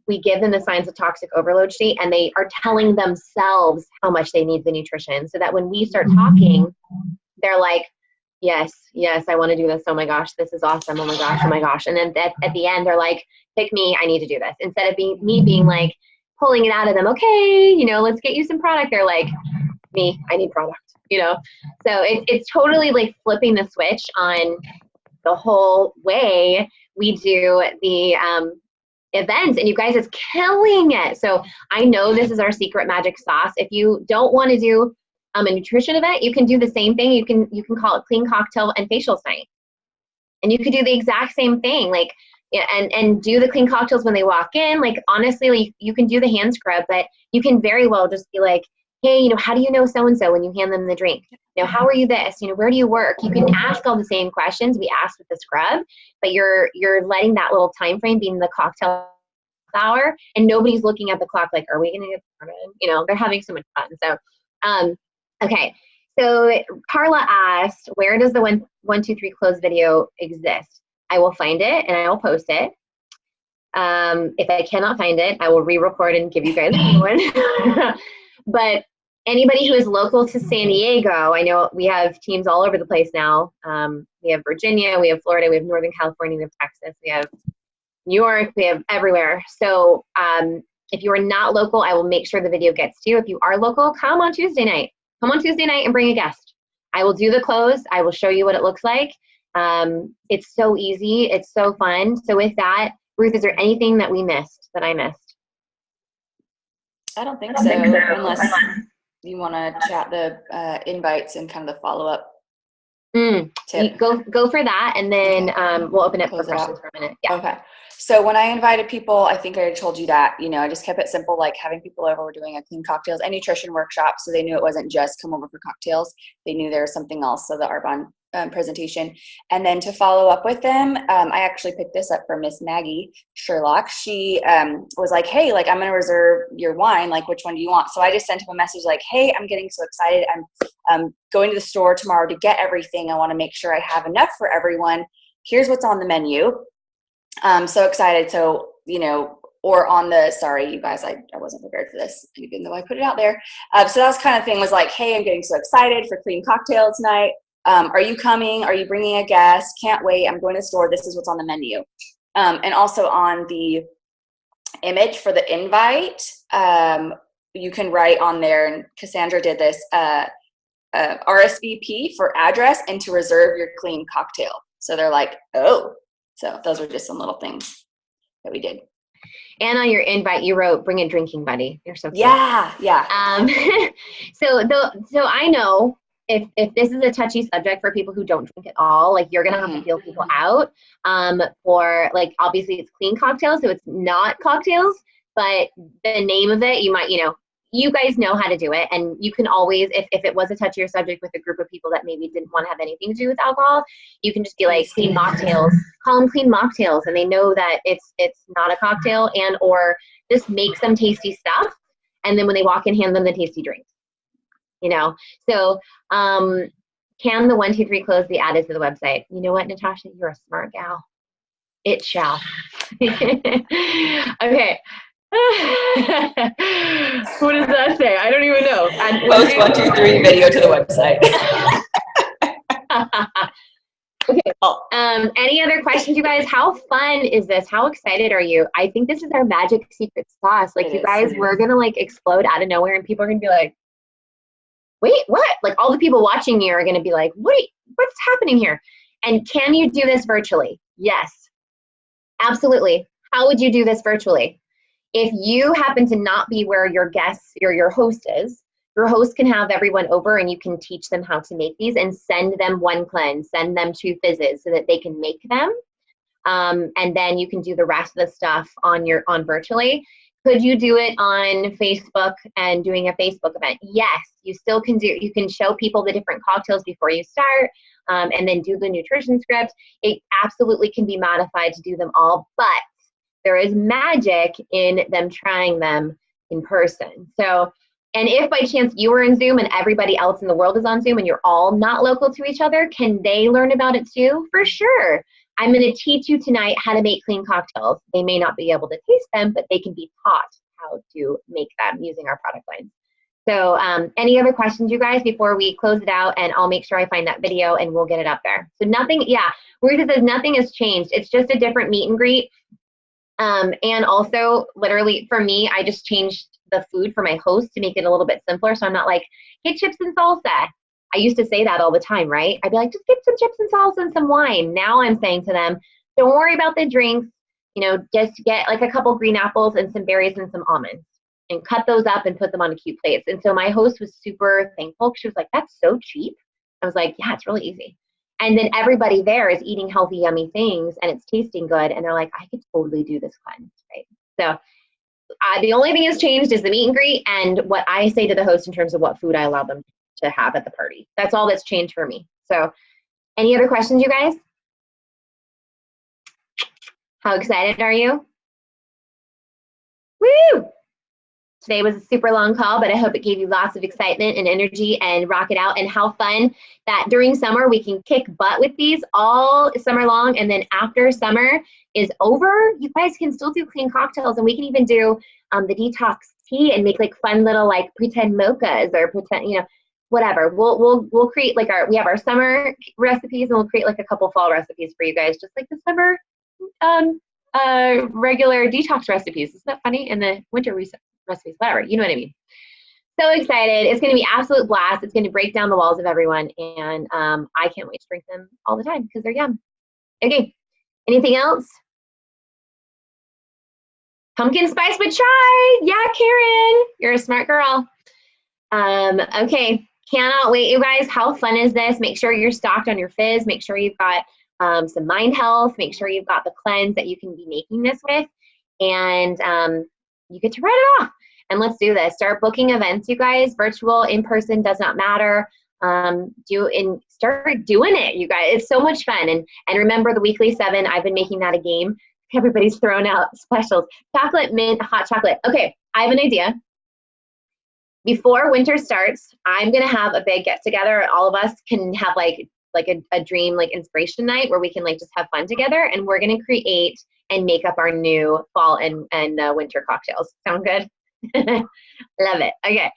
we give them the signs of toxic overload sheet, and they are telling themselves how much they need the nutrition, so that when we start talking, they're like, yes, I want to do this. Oh my gosh, this is awesome. Oh my gosh. And then at the end, they're like, pick me, I need to do this. Instead of me being like pulling it out of them, okay, let's get you some product. They're like, me, I need product, So it's totally like flipping the switch on the whole way we do the events, and you guys is killing it. So I know this is our secret magic sauce. If you don't want to do a nutrition event, you can do the same thing. You can call it clean cocktail and facials night, and you could do the exact same thing, like and do the clean cocktails when they walk in. Like honestly, like, you can do the hand scrub, but you can very well just be like, hey, how do you know so and so when you hand them the drink? How are you this? Where do you work? You can ask all the same questions we asked with the scrub, but you're letting that little time frame being the cocktail hour, and nobody's looking at the clock like, are we going to get started? You know, they're having so much fun. So, okay. So Carla asked, where does the 1, 2, 3 close video exist? I will find it and I will post it. If I cannot find it, I will re-record and give you guys a one. But anybody who is local to San Diego, I know we have teams all over the place now. We have Virginia, we have Florida, we have Northern California, we have Texas, we have New York, we have everywhere. So if you are not local, I will make sure the video gets to you. If you are local, come on Tuesday night. Come on Tuesday night and bring a guest. I will do the close. I will show you what it looks like. It's so easy. It's so fun. So with that, Ruth, is there anything that I missed? I don't think so, unless you want to chat the invites and kind of the follow-up tip. Go for that, and then we'll open it for questions for a minute. Yeah. Okay. So when I invited people, I think I told you that, you know, I just kept it simple, like having people over. We're doing a clean cocktails and nutrition workshop, so they knew it wasn't just come over for cocktails. They knew there was something else, so the Arbonne presentation. And then to follow up with them, I actually picked this up from Miss Maggie Sherlock. She was like, hey, like, I'm going to reserve your wine. Like, which one do you want? So I just sent him a message like, hey, I'm getting so excited. I'm going to the store tomorrow to get everything. I want to make sure I have enough for everyone. Here's what's on the menu. I'm so excited. So, you know, or on the, sorry, you guys, I wasn't prepared for this, even though I put it out there. So that was kind of thing was like, hey, I'm getting so excited for clean cocktails tonight. Are you coming? Are you bringing a guest? Can't wait. I'm going to the store. This is what's on the menu. And also on the image for the invite, you can write on there, and Cassandra did this, RSVP for address and to reserve your clean cocktail. So they're like, oh. So those are just some little things that we did. And on your invite, you wrote, bring a drinking buddy. You're so cute. Yeah. So I know if this is a touchy subject for people who don't drink at all, like you're going to have to feel people out for, like, obviously it's clean cocktails, so it's not cocktails, but the name of it, you might, you know, you guys know how to do it. And you can always, if it was a touchier subject with a group of people that maybe didn't want to have anything to do with alcohol, you can just be like, clean mocktails, call them clean mocktails. And they know that it's not a cocktail, and, or just make some tasty stuff. And then when they walk in, hand them the tasty drinks, you know? So, can the 1, 2, 3 close be added to the website? You know what, Natasha, you're a smart gal. It shall. Okay. What does that say? I don't even know. Post 1, 2, 3 video to the website. Okay. Any other questions, you guys? How fun is this? How excited are you? I think this is our magic secret sauce. Like, you guys, we're gonna like explode out of nowhere, and people are gonna be like, wait, what? Like, all the people watching you are gonna be like, wait, what's happening here? And can you do this virtually? Yes, absolutely. How would you do this virtually? If you happen to not be where your guests or your host is, your host can have everyone over and you can teach them how to make these and send them one cleanse, send them 2 fizzes so that they can make them. And then you can do the rest of the stuff on virtually. Could you do it on Facebook and doing a Facebook event? Yes, you still can do. You can show people the different cocktails before you start, and then do the nutrition script. It absolutely can be modified to do them all, but there is magic in them trying them in person. So, and if by chance you are in Zoom and everybody else in the world is on Zoom and you're all not local to each other, can they learn about it too? For sure. I'm going to teach you tonight how to make clean cocktails. They may not be able to taste them, but they can be taught how to make them using our product lines. So any other questions, you guys, before we close it out? And I'll make sure I find that video and we'll get it up there. So nothing, yeah, Rita says nothing has changed. It's just a different meet and greet. And also, literally, for me, I just changed the food for my host to make it a little bit simpler. So I'm not like, get chips and salsa. I used to say that all the time, right? I'd be like, just get some chips and salsa and some wine. Now I'm saying to them, don't worry about the drinks. You know, just get like a couple green apples and some berries and some almonds and cut those up and put them on cute plates. And so my host was super thankful. She was like, that's so cheap. I was like, yeah, it's really easy. And then everybody there is eating healthy, yummy things, and it's tasting good. And they're like, I could totally do this cleanse, right? So the only thing that's changed is the meet and greet and what I say to the host in terms of what food I allow them to have at the party. That's all that's changed for me. So any other questions, you guys? How excited are you? Today was a super long call, but I hope it gave you lots of excitement and energy and rock it out. And how fun that during summer we can kick butt with these all summer long. And then after summer is over, you guys can still do clean cocktails, and we can even do the detox tea and make like fun little like pretend mochas or pretend, you know, whatever. We'll create like we have our summer recipes, and we'll create like a couple fall recipes for you guys, just like the summer regular detox recipes. Isn't that funny? And the winter recipes, whatever, you know what I mean. So excited. It's going to be absolute blast. It's going to break down the walls of everyone, and I can't wait to drink them all the time because they're yum. Okay, anything else? Pumpkin spice with chai. Yeah, Karen, you're a smart girl. Okay, cannot wait, you guys. How fun is this? Make sure you're stocked on your fizz. Make sure you've got some mind health. Make sure you've got the cleanse that you can be making this with, and you get to write it off. And let's do this. Start booking events, you guys. Virtual, in person, does not matter. Start doing it, you guys. It's so much fun. And remember the weekly 7. I've been making that a game. Everybody's throwing out specials. Chocolate mint, hot chocolate. Okay, I have an idea. Before winter starts, I'm gonna have a big get together. All of us can have like a dream, like inspiration night where we can like just have fun together. And we're gonna create and make up our new fall and winter cocktails. Sound good? Love it. Okay.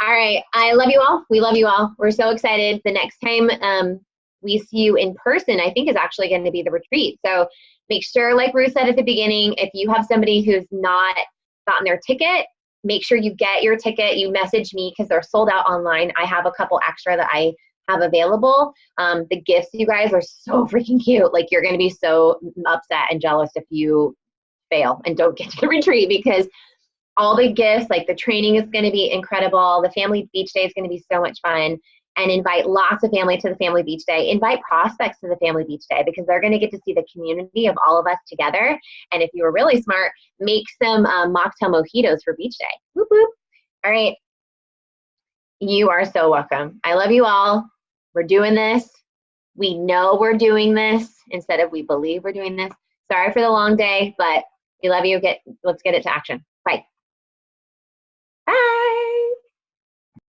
All right. I love you all. We love you all. We're so excited. The next time we see you in person, I think is actually going to be the retreat. So make sure, like Ruth said at the beginning, if you have somebody who's not gotten their ticket, make sure you get your ticket. You message me because they're sold out online. I have a couple extra that I have available. The gifts, you guys, are so freaking cute. Like, you're going to be so upset and jealous if you fail and don't get to the retreat, because all the gifts, like the training is going to be incredible. The family beach day is going to be so much fun. And invite lots of family to the family beach day. Invite prospects to the family beach day, because they're going to get to see the community of all of us together. And if you were really smart, make some mocktail mojitos for beach day. Whoop, whoop. All right. You are so welcome. I love you all. We're doing this. We know we're doing this instead of we believe we're doing this. Sorry for the long day, but we love you. Let's get it to action. Bye.